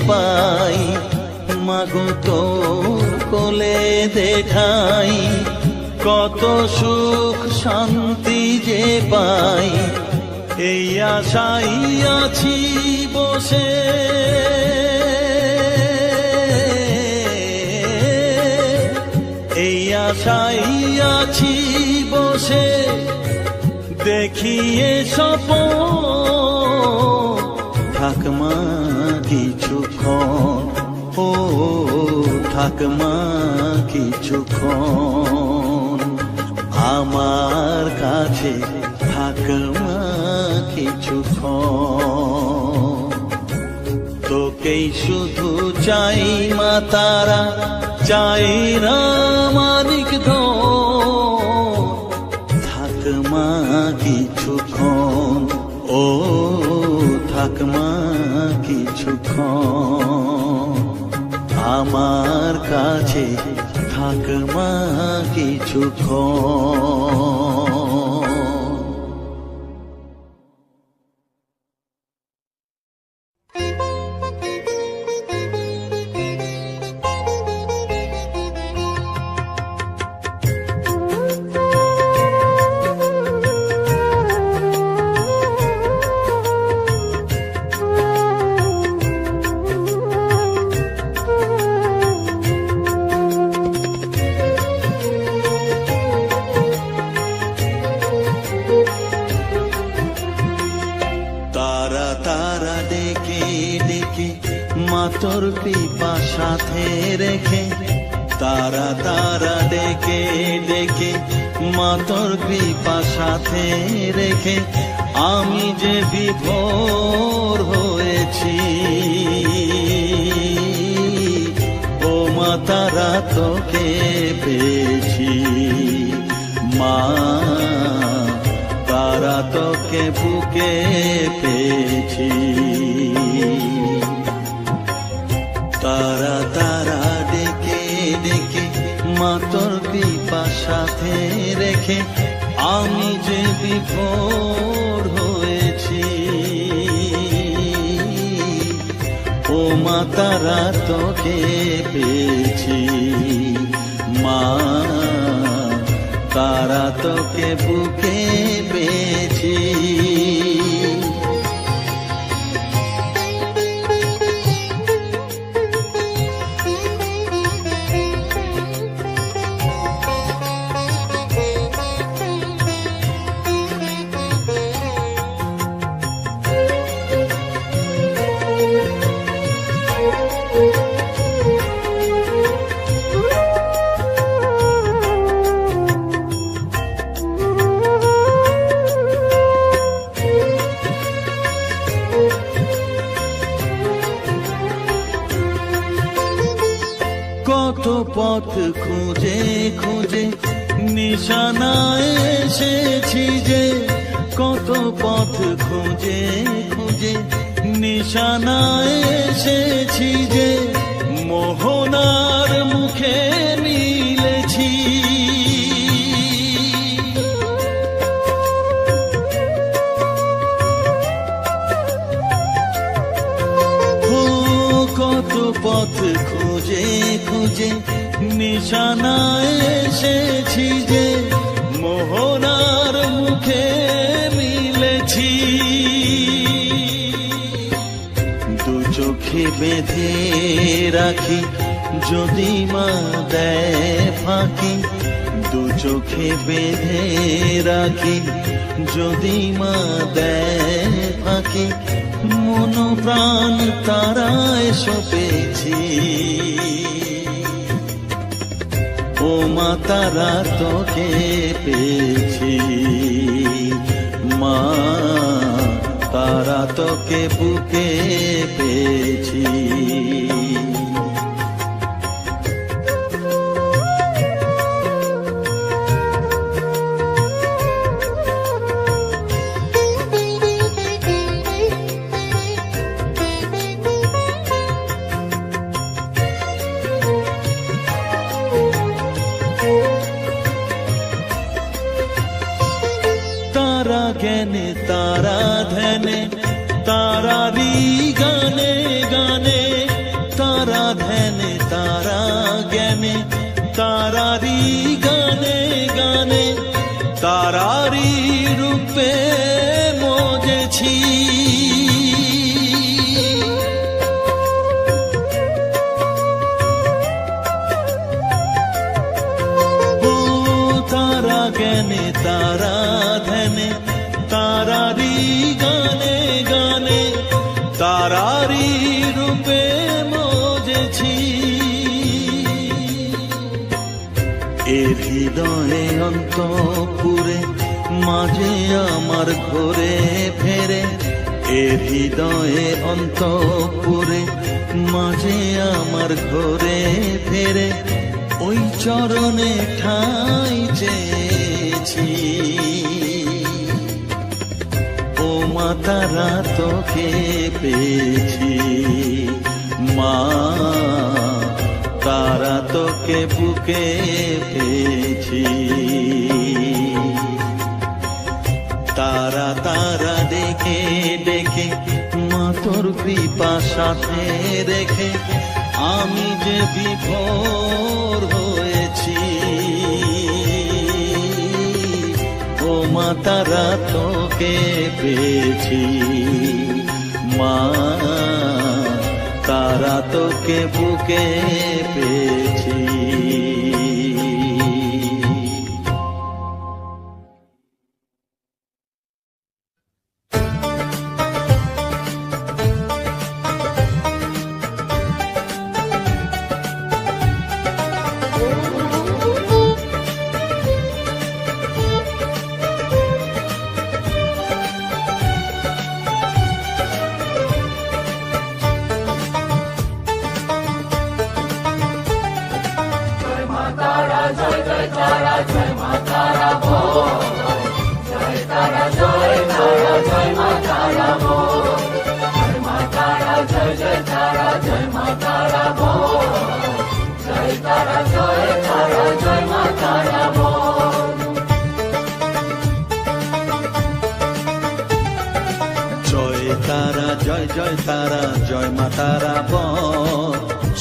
পাই, মাগো তোর কোলে দেখাই, কত সুখ শান্তি যে পাই, এই আশাই আছি বসে। এই আশাই আছি বসে, দেখিয়ে স্বপন থাকমা কিছুক্ষণ, ও থাকমা কিছুক্ষণ, আমার কাছে থাকমা কিছুক্ষণ। তোকেই শুধু চাই মা তারা, চাই না মানিক ধন, থাকমা কিছুক্ষণ, ও থাকমা কিছুক্ষণ, আমার কাছে থাকমা কিছুক্ষণ। তোর কৃপা সাথে রেখে, তারা তারা ডেকে ডেকে, মা তোর কৃপা সাথে রেখে, আমি যে বিভোর হয়েছি, ও মা তারা তোকে পেয়েছি, মা তারা তোকে বুকে পেয়েছি। তারা তারা ডেকে ডেকে, মা তোর কৃপা সাথে রেখে, আমি যে বিভোর হয়েছি, ও মা তারা তোকে পেয়েছি, মা তারা তোকে বুকে পেয়েছি। কত পথ খুঁজে খুঁজে নিশানায় এসেছি যে, কত পথ খুঁজে খুঁজে নিশানায় এসেছি যে, মোহনার মুখে মিলেছি। কত পথ খুঁজে খুঁজে নিশানায় এসেছি যে, মোহনার মুখে মিলেছি। দু চোখে বেঁধে রাখি যদি মা দেয় ফাঁকি, দু চোখে বেঁধে রাখি যদি মা দেয় ফাঁকি, মন প্রাণ তারায় সপেছি, ও মা তারা তোকে পেয়েছি, মা তারা তোকে বুকে পেয়েছি। তারা জ্ঞানে তারা ধ্যানে, তারারি গানে গানে, তারারি রূপে মজেছি, ও তারা জ্ঞানে তারা ধ্যানে তারারি গানে গানে তারারি রূপে মজেছি। এর হৃদয়ে অন্তপুরে মাঝে আমার ঘরে ফেরে, এর হৃদয়ে অন্তপুরে মাঝে আমার ঘরে ফেরে, ওই চরণে ঠাঁই চেয়েছি। ও মা তারা তোকে পেয়েছি, মা তারা তোকে বুকে পেয়েছি। তারা তারা ডেকে ডেকে মা তোর কৃপা সাথে রেখে আমি যে বিভোর হয়েছি। ও মা তারা তোকে পেয়েছি, মা তারা তোকে বুকে পেয়েছি।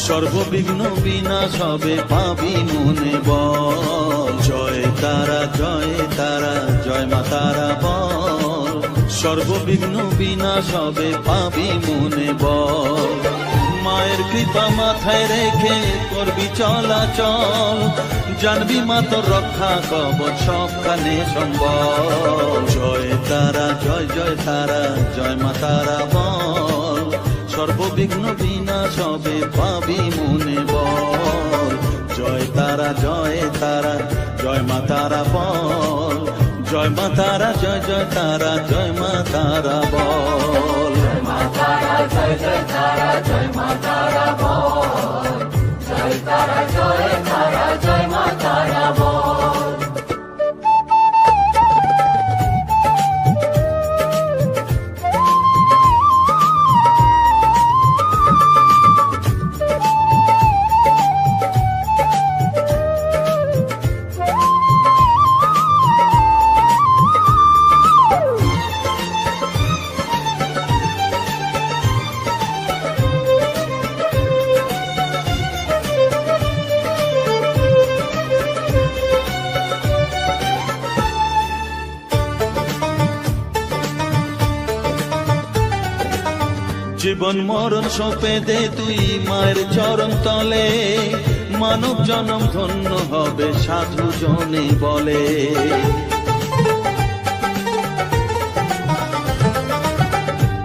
সর্ববিঘ্ন বিনাশ হবে পাবি মনে বল। জয় তারা জয় মা তারা বল। সর্ববিঘ্ন বিনাশ হবে পাবি মনে বল। মায়ের কৃপা মাথায় রেখে করবি চলাচল, জানবি মা তোর রক্ষা কবচ সবখানে সম্বল। জয় তারা জয় মা তারা বল। সর্ববিঘ্ন বিনাশ হবে পাবি মনে বল। জয় তারা জয় মা তারা বল। জয় মা তারা জয় মা তারা বল। জয় মা তারা জয় মা তারা বল। জয় তারা জয় মা তারা বল। জীবন মরণ সঁপে দে তুই মায়ের চরণ তলে, মানব জনম ধন্য হবে সাধু জনে বলে।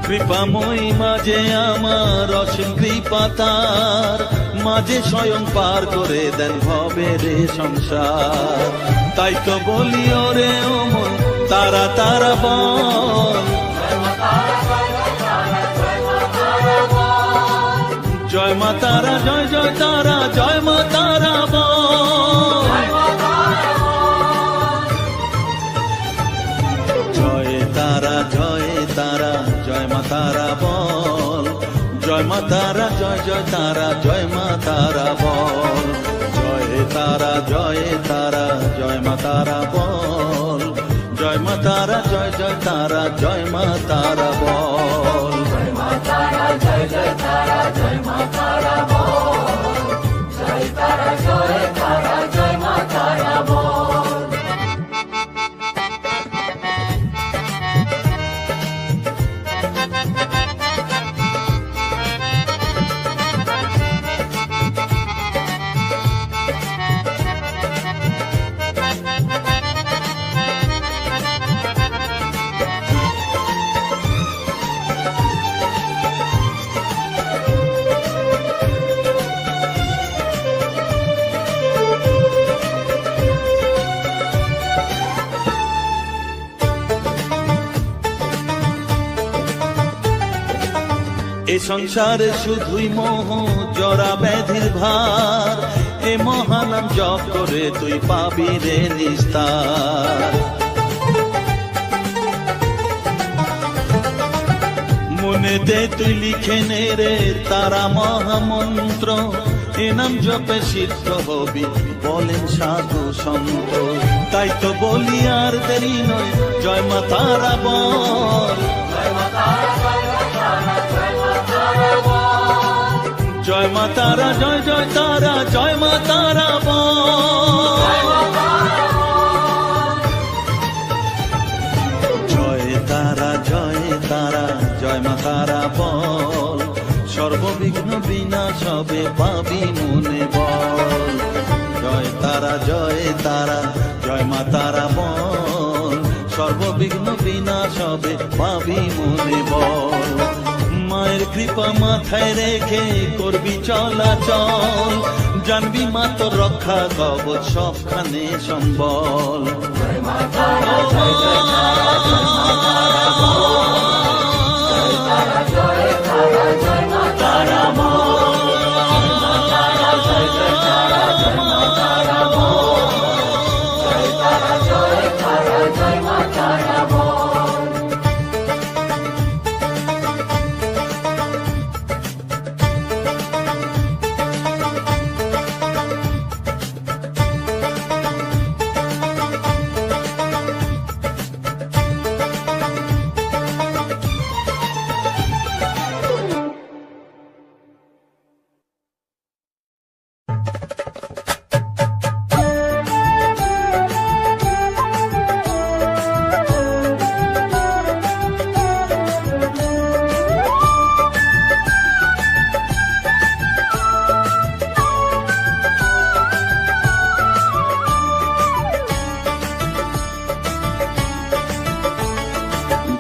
কৃপাময়ী মাঝে আমার অসীম কৃপা তার, মাঝে স্বয়ং পার করে দেন ভবের সংসার। তাই তো বলি ওরে ও মন তারা তারা বল। জয় মা তারা জয় তারা জয় মা তারা বল। জয় তারা জয় মা তারা বল। জয় মা তারা জয় তারা জয় মা তারা বল। জয় তারা জয় মা তারা বল। জয় মা তারা জয় তারা জয় মা তারা বল। জয় মা তারা জয় তারা জয় মা তারা বল। জয় তারা জয় মা তারা বল। সংসারে শুধুই মোহ জরা ব্যাধির ভার, এ মহানাম জপ করে তুই পাবি রে নিস্তার। মনেতে তুই লিখে নে রে তারা মহামন্ত্র, এ নাম জপে সিদ্ধ হবি বলেন সাধু সন্ত। তাই তো বলি আর দেরি নয়, জয় মা তারা বল, জয় মা তারা, জয় জয় তারা, জয় মা তারা বল। জয় তারা, জয় তারা, জয় মা তারা বল, সর্ববিঘ্ন বিনাশ হবে পাবি মনে বল। জয় তারা, জয় তারা, জয় মা তারা বল, সর্ববিঘ্ন বিনাশ হবে পাবি মনে বল। মায়ের কৃপা মাথায় রেখে করবি চলাচল, জানবি মা তোর রক্ষা কবচ সবখানে সম্বল। জয় মা তারা, জয় জয় তারা, জয় মা তারা বল, জয় তারা, জয় তারা, জয় মা তারা বল, জয় মা তারা, জয় জয় তারা, জয় মা তারা বল, জয় তারা, জয় তারা, জয় মা তারা বল।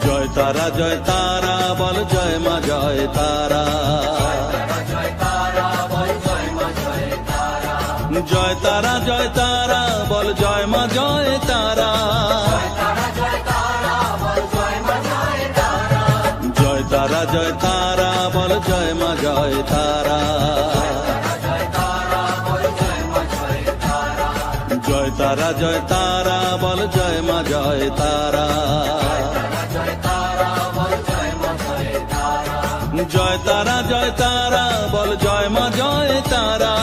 জয় তারা, জয় তারা বল, জয় মা জয় তারা, জয় তারা বল, জয় মা জয় তারা, জয় তারা, জয় তারা বল, জয় মা জয় তারা, জয় তারা, জয় তারা বল, জয় মা জয় তারা, জয় তারা, জয় তারা বল, জয় মা জয় তারা, জয় তারা, জয় তারা বল, জয় মা জয় তারা,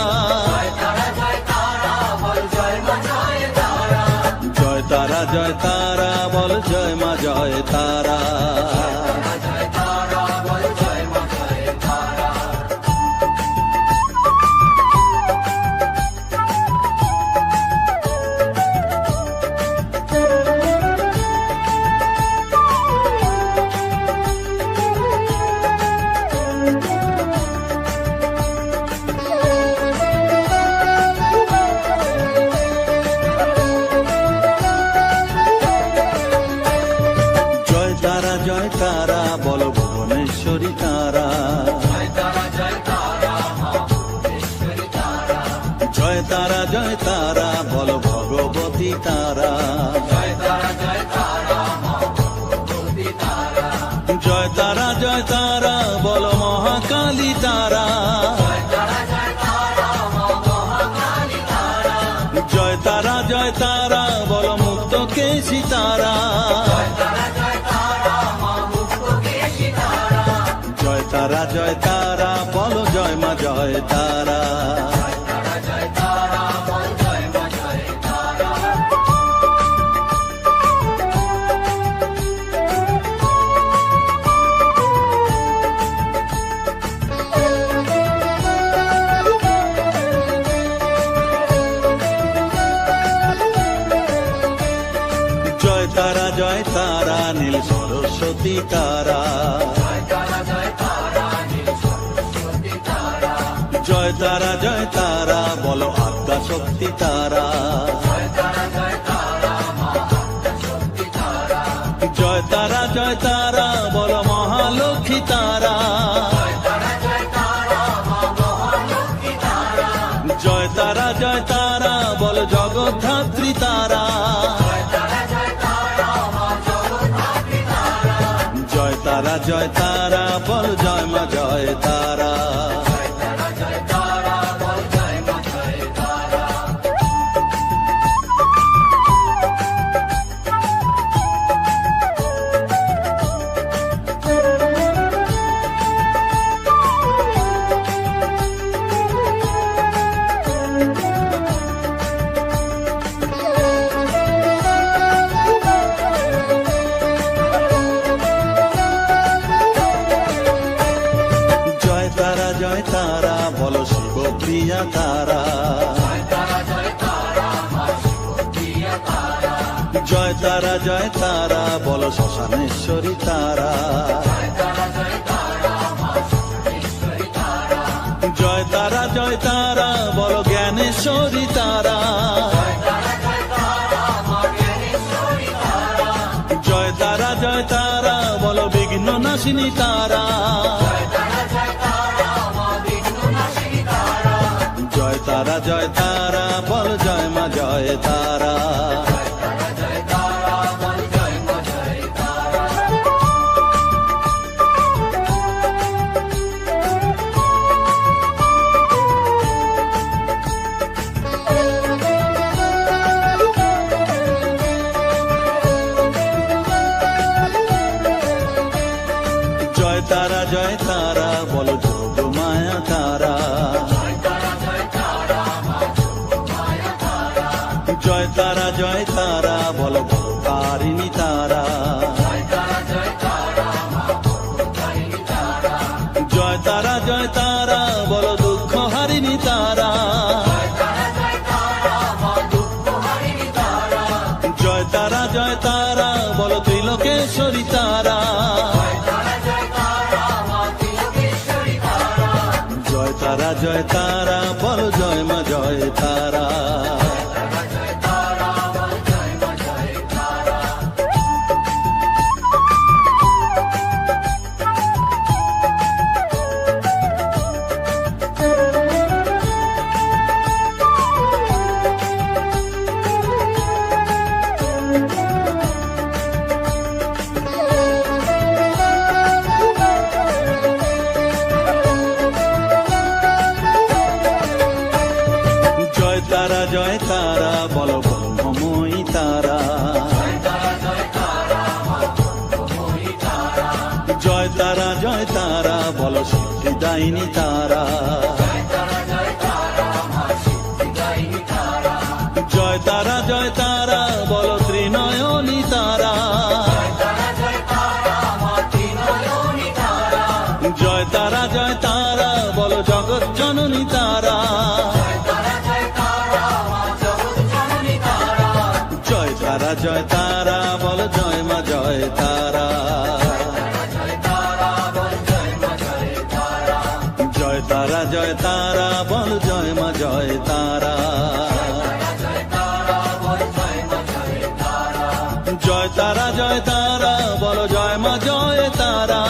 জয় তারা, জয় তারা বল, জয় মা জয় তারা। জয় তারা, জয় তারা বল, ভুবনেশ্বরী তারা, জয় তারা, জয় তারা বল, ভগবতী তারা, জয় তারা, জয় তারা বল, মহাকালী তারা, জয় তারা, জয় তারা বল, মুক্ত কেশী তারা, জয় তারা, জয় তারা বল, জয় মা জয় তারা। জয় তারা, জয় তারা নীল সরস্বতী তারা, জয় তারা, জয় তারা বল, আদ্যা শক্তি তারা, জয় তারা, জয় তারা বল, মহালক্ষ্মী তারা, জয় তারা, জয় তারা বল, জগদ্ধাত্রী তারা, জয় তারা, জয় তারা বল, জয় মা জয় তারা। জয় তারা বলো শিবপ্রিয়া তারা, জয় তারা বলো শ্মশানেশ্বরী তারা, জয় তারা বলো জ্ঞানেশ্বরী তারা, জয় তারা বলো বিঘ্ন নাশিনী তারা, জয় তারা বল জয় মা জয় তারা। জয় তারা বলো যোগ মায়া তারা, জয় তারা বলো ভবতারিণী তারা, জয় তারা বলো দুঃখ হারিণী তারা, জয় তারা বলো ত্রিলোকেশ্বরী তারা, জয় তারা বল জয় মা জয় তারা। জয় তারা বলো ব্রহ্মময়ী তারা, জয় তারা বলো সিদ্ধিদায়িনী তারা, জয় তারা বলো ত্রিনয়নী তারা, জয় তারা বলো জগৎ জননী তারা, জয় তারা বল জয় মা জয় তারা, জয় তারা বল জয় মা জয় তারা, জয় তারা বল জয় মা জয় তারা,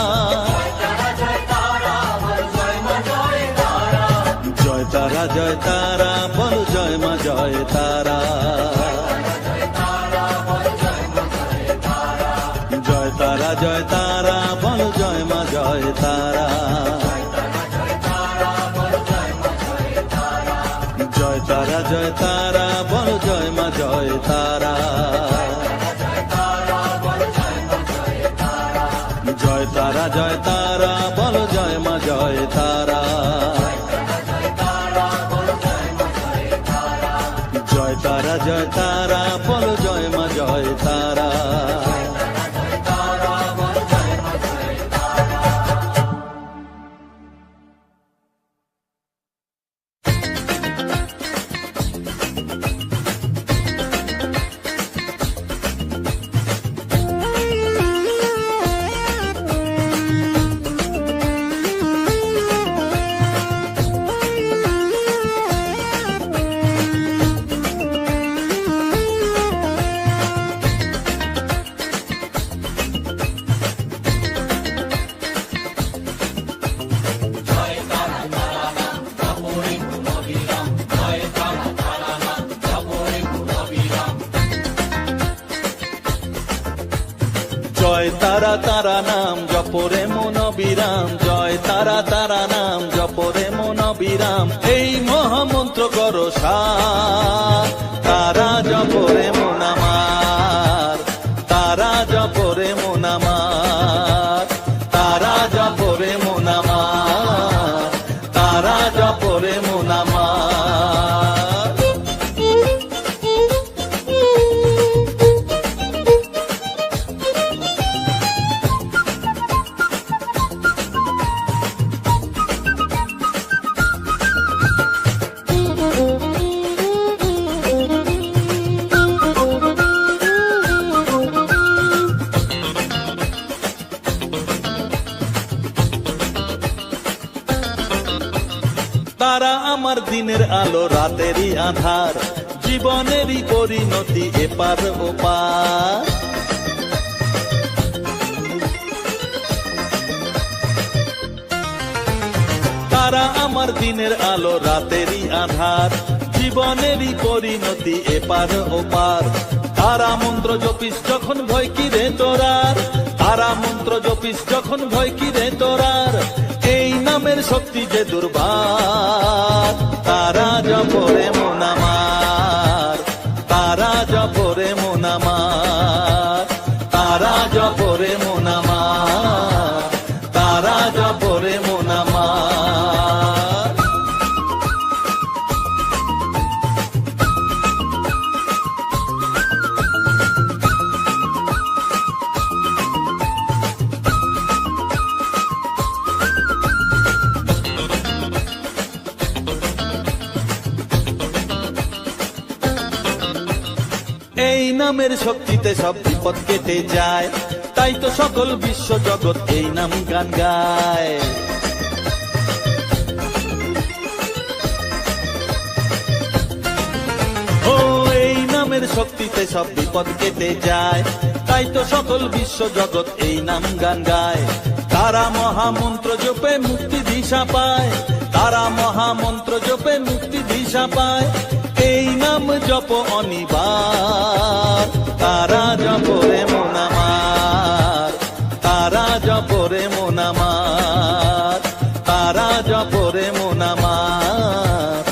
জয় তারা বল জয় মা জয় তারা, জয় তারা বল জয় মা জয় তারা, জয় তারা বল জয় মা জয় তারা, জয় তারা বল জয় মা জয় তারা, জয় তারা বল জয় মা জয় তারা। জয় তারা নাম জপরে মন বিরাম, জয় তারা নাম জপরে মন বিরাম, এই মহামন্ত্র করো সার, তারা জপরে মন আমার, তারা জপরে মন আমার, তারা জপরে মন আমার, তারা জপরে মন আমার। তারা আমার দিনের আলো রাতেরই আধার, জীবনেরই পরিণতি এপার ওপার। তারা আমার দিনের আলো রাতেরই আধার, জীবনেরই পরিণতি এপার ওপার। তারা মন্ত্র জপিস যখন ভয় কি রে তোরার, তারা মন্ত্র জপিস যখন ভয় কি রে তোরার, এই নামের শক্তি যে দুর্বার। তারা জপরে মন আমার, তারা জপরে মন আমার, তারা জপরে মন আমার, তারা জপরে মন আমার। এই নামের শক্তিতে সব বিপদ কেটে যায়, তাই তো সকল বিশ্ব জগৎ এই নাম গান গায়। ও এই নামের শক্তিতে সব বিপদ কেটে যায়, তাই তো সকল বিশ্ব জগৎ এই নাম গান গায়। তারা মহামন্ত্র জপে মুক্তি দিশা পায়, তারা মহামন্ত্র জপে মুক্তি দিশা পায়, এই নাম জপ অনিবার। তারা জপরে মন আমার, তারা জপরে মন আমার, তারা জপরে মন আমার,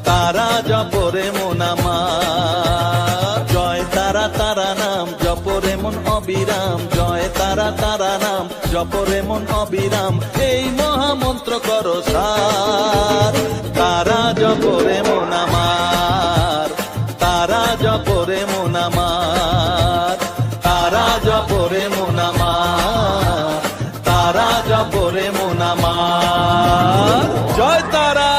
তারা জপরে মন আমার। জয় তারা তারা নাম জপরে মন অবিরাম, জয় তারা তারা নাম জপরে মন অবিরাম, এই মহামন্ত্র করো সার। তারা জপরে মন আমার, তারা জপরে মন আমার, তারা জপরে মন আমার, তারা জপরে মন আমার। জয় তারা।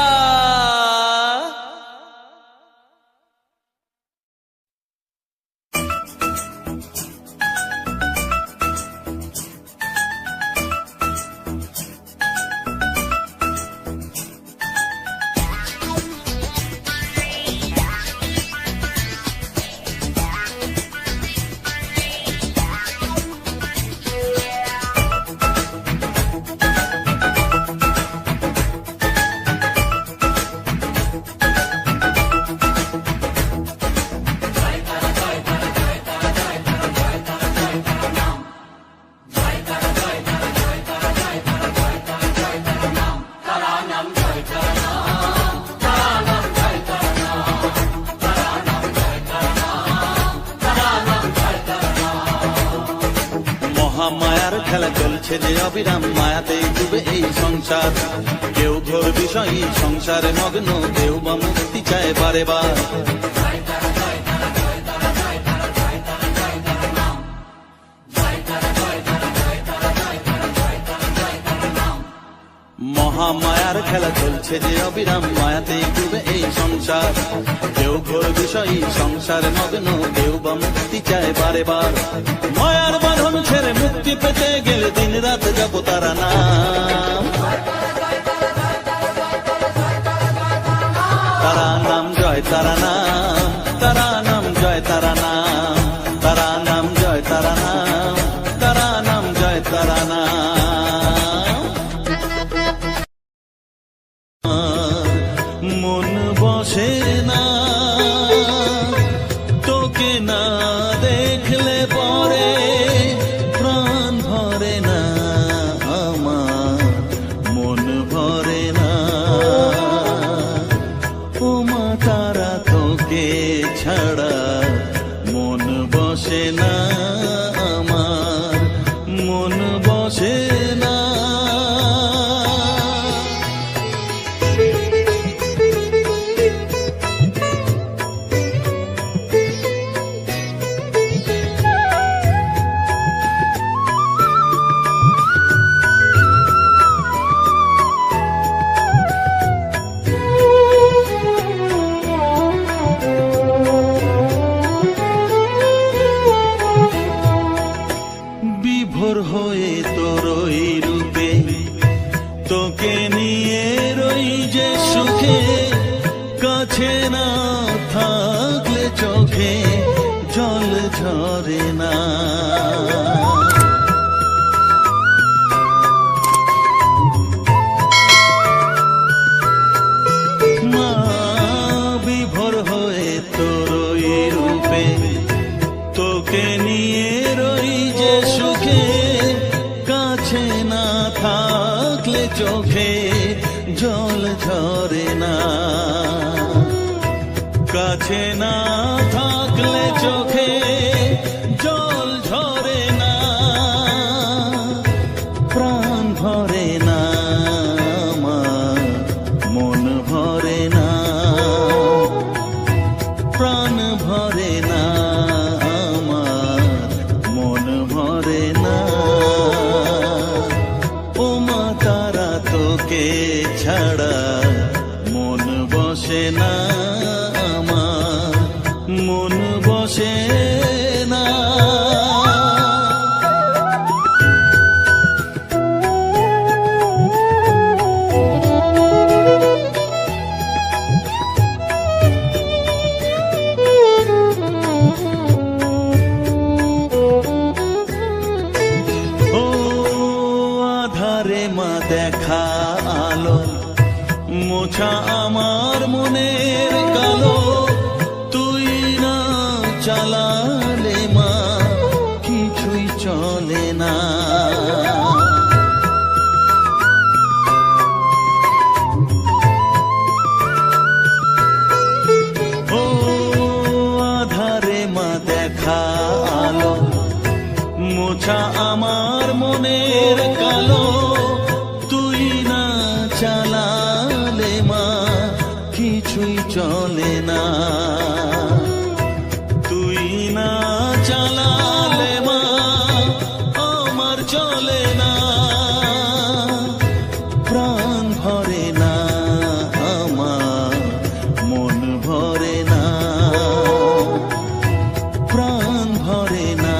মায়ার খেলা চলছে যে অবিরাম, মায়াতেই ডুবে এই সংসার। কেউ ঘোর বিষয়ী সংসারে মগ্ন, কেউ বা মুক্তি চায় বারে বার। মহামায়ার খেলা চলছে যে অবিরাম, মায়াতেই ডুবে এই সংসার। কেউ ঘোর বিষয়ী সংসারে মগ্ন, কেউ বা মুক্তি চায় বারে বার। মায়ার বাঁধন ছেড়ে মুক্তি পেতে গেলে দিন রাত জপ তারা নাম, তারা নাম জয় তারা নাম, তারা নাম জয় তারা নাম, তারা নাম জয় তারা নাম, তারা নাম জয় তারা নাম। মন বসে না তোকে না দেখলে পরে, প্রাণ ভরে না আমার, মন ভরে না। ও মা তারা তোকে ছাড়া সুখে কাছে না থাকলে চোখে জল ঝরে না। মা বিভোর হয়ে তোর ওই রূপে তোকে নিয়ে রই যে সুখে কাছে না থাকলে চোখে জল ঝরে না। কাছে না থাকলে চোখে জল ঝরে না। প্রাণ ভরে না আমার, মন ভরে না। প্রাণ ভরে না আমার, মন ভরে না। ও মা তারা তোকে ছাড়া মন বসে না আমার, মন বসে না। ও আধারে মা দেখা আলো মোছা আমার মনের কালো। তুই না চালালে মা কিছুই চলে না। ও আধারে মা দেখা আলো মোছা আমার মনের কালো। তুই না চালালে মা কিছুই চলে না। তুই না চালালে মা আমার চলে না। প্রাণ ভরে না আমার, মন ভরে না। প্রাণ ভরে না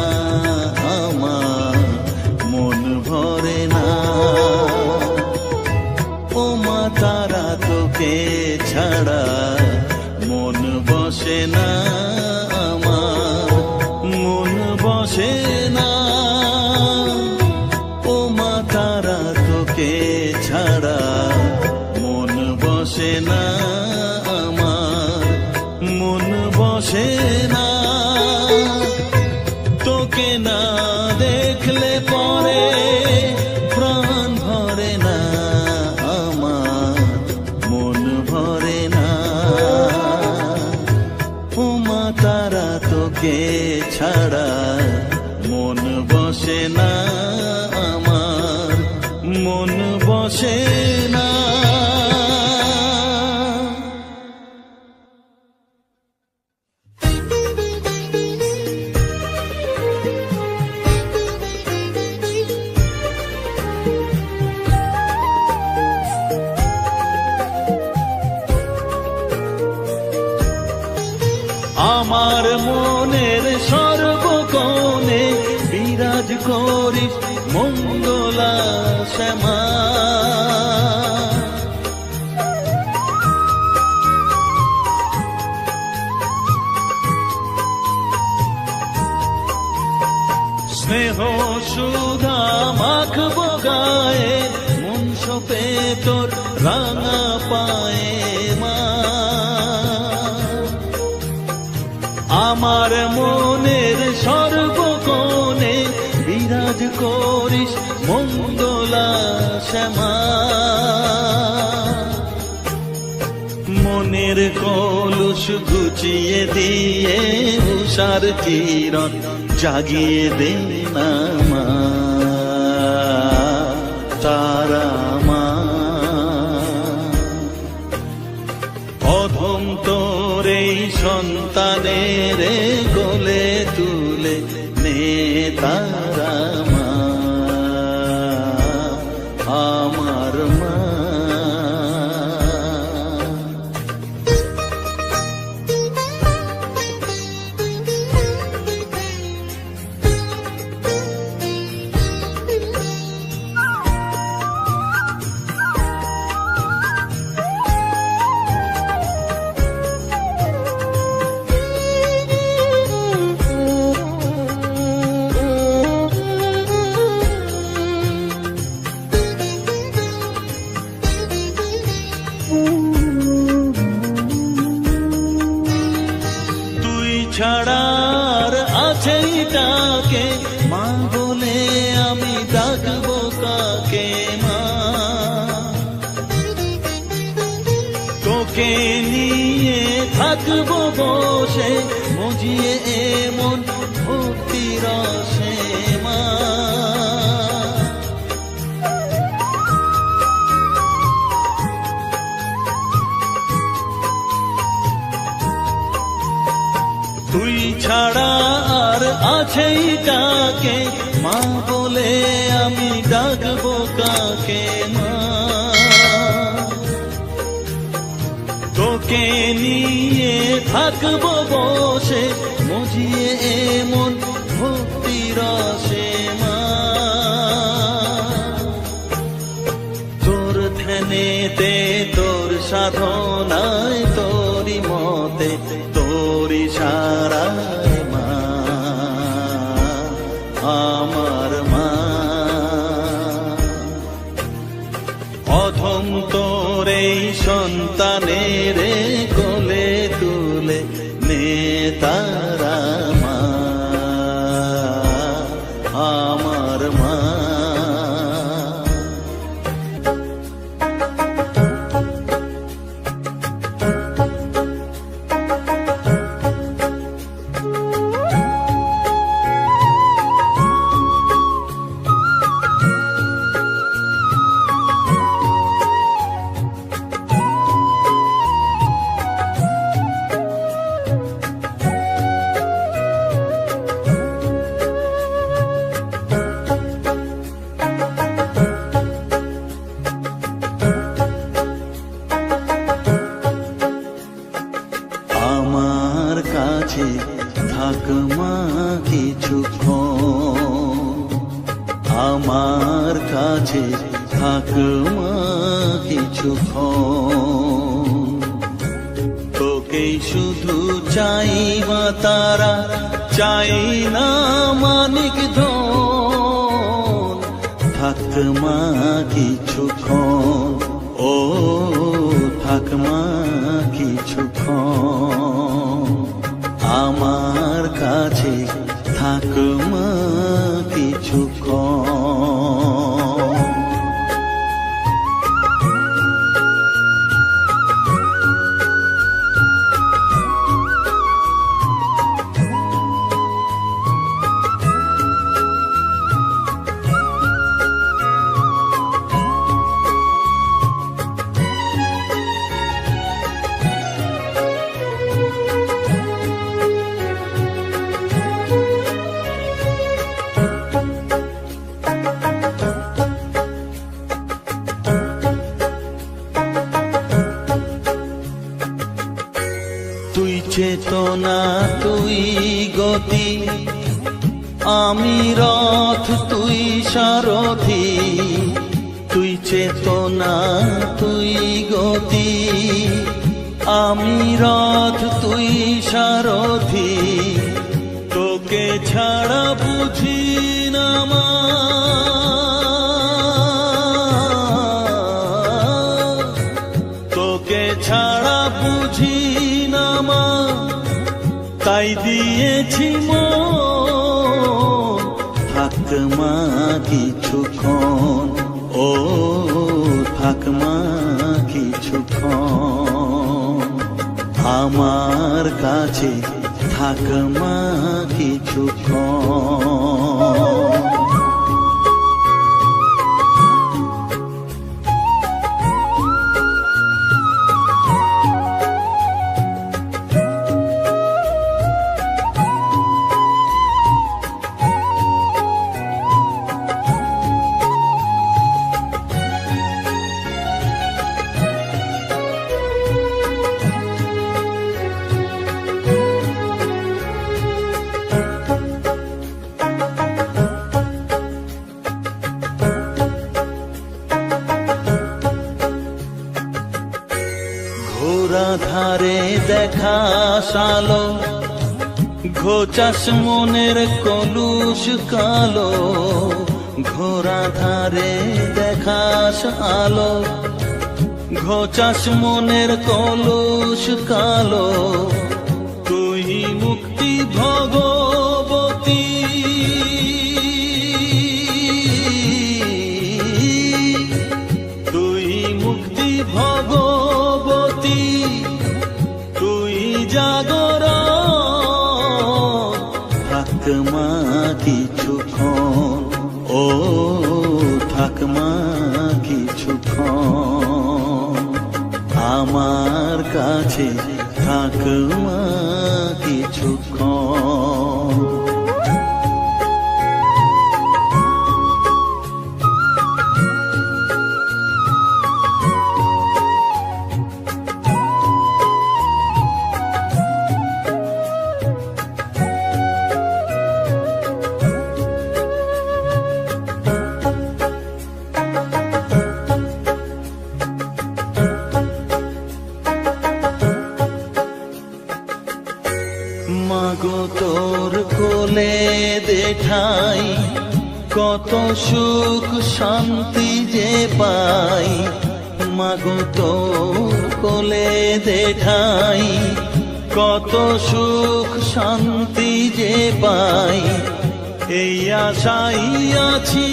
আমার, মন ভরে না। ও মা তারা তোকে ছাড়া মন বসে না আমার, মন বসে না। ও মা তারা তোকে ছাড়া মন বসে না আমার, মন বসে না। তোকে না দেখলে পরে প্রাণ ভরে না আমার, মন ভরে না। ও মা তারা তোকে ছাড়া মন বসে না আমার, মন বসে না। আমার মনের সর্বকোণে বিরাজ করিস মঙ্গলা শ্যামা। স্নেহ সুধা মাখবো গায়ে, মন সপে তোর রাঙা পায়ে মা। আমার মনের সর্বকোণে বিরাজ করিস মঙ্গলা শ্যামা। মনের কলুষ ঘুচিয়ে দিয়ে উষার কিরণ জাগিয়ে দে না মা তারা মা। অধম তোর এই সন্তানের কোলে তুলে নে তারা মা আমার মা। তোকে নিয়ে থাকবো বসে মজিয়ে এমন ভক্তি রসে মা। তুই ছাড়া আর আছেই কাকে মা বলে আমি ডাকবো কাকে মা। তোকে নিয়ে থাকবো বসে মজিয়ে এমন ভক্তি রসে মা। তোর ধ্যানেতে তোর সাধনায় তোরি মতে তোরি সারায় মা আমার মা। অধম তোর এই সন্তানের কোলে তুলে নে তারা মা আমার মা। আমার কাছে থাক মা কিছুক্ষণ, আমার কাছে থাক মা কিছুক্ষণ। তোকেই শুধু চাই মা তারা, চাই না মানিক ধন। থাক মা কিছুক্ষণ, ও থাক মা কিছুক্ষণ। আমার কাছে থাক মা কিছুক্ষণ। তুই চেতনা তুই গতি, আমি রথ তুই সারথি। তুই চেতনা তুই গতি, আমি রথ তুই সারথি। তোকে ছাড়া বুঝি না মা, তোকে ছাড়া বুঝি না মা। তাই দিয়েছি মন, থাক মা কিছুক্ষণ, ও থাক মা কিছুক্ষণ। আমার কাছে থাক মা কিছুক্ষণ। ঘোরা ধারে দেখা সালো, ঘোচাস মনের কলুষ কালো। ঘোরা ধারে দেখাস আলো, ঘোচাস মনের কলুষ কালো। তুই মুক্তি ভগবতী, তুই মুক্তি ভগবতী। জাগরণ থাক মা কিছুক্ষণ, ও থাক মা কিছুক্ষণ, আমার কাছে থাক মা কিছুক্ষণ। মাগো তোর কোলে দেঠাই কত সুখ শান্তি যে পাই, মাগো তোর কোলে দেঠাই কত সুখ শান্তি যে পাই, এই আশাই আছি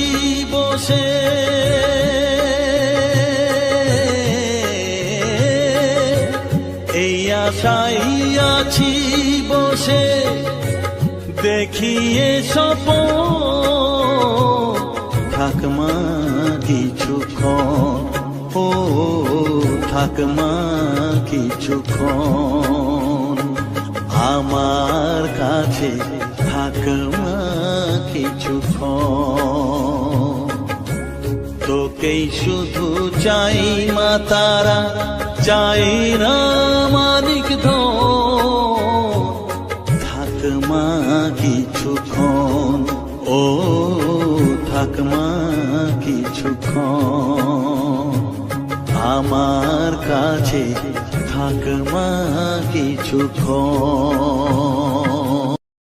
বসে এই আশাই আছি বসে, দেখিয়ে স্বপন থাক মা কিছুক্ষণ, ও থাক মা কিছুক্ষণ, আমার কাছে থাক মা কিছুক্ষণ। তোকেই শুধু চাই মা তারা, চাই না মানিক ধন, থাক মা কিছুক্ষণ, ও থাক মা কিছুক্ষণ, আমার কাছে থাক মা কিছুক্ষণ।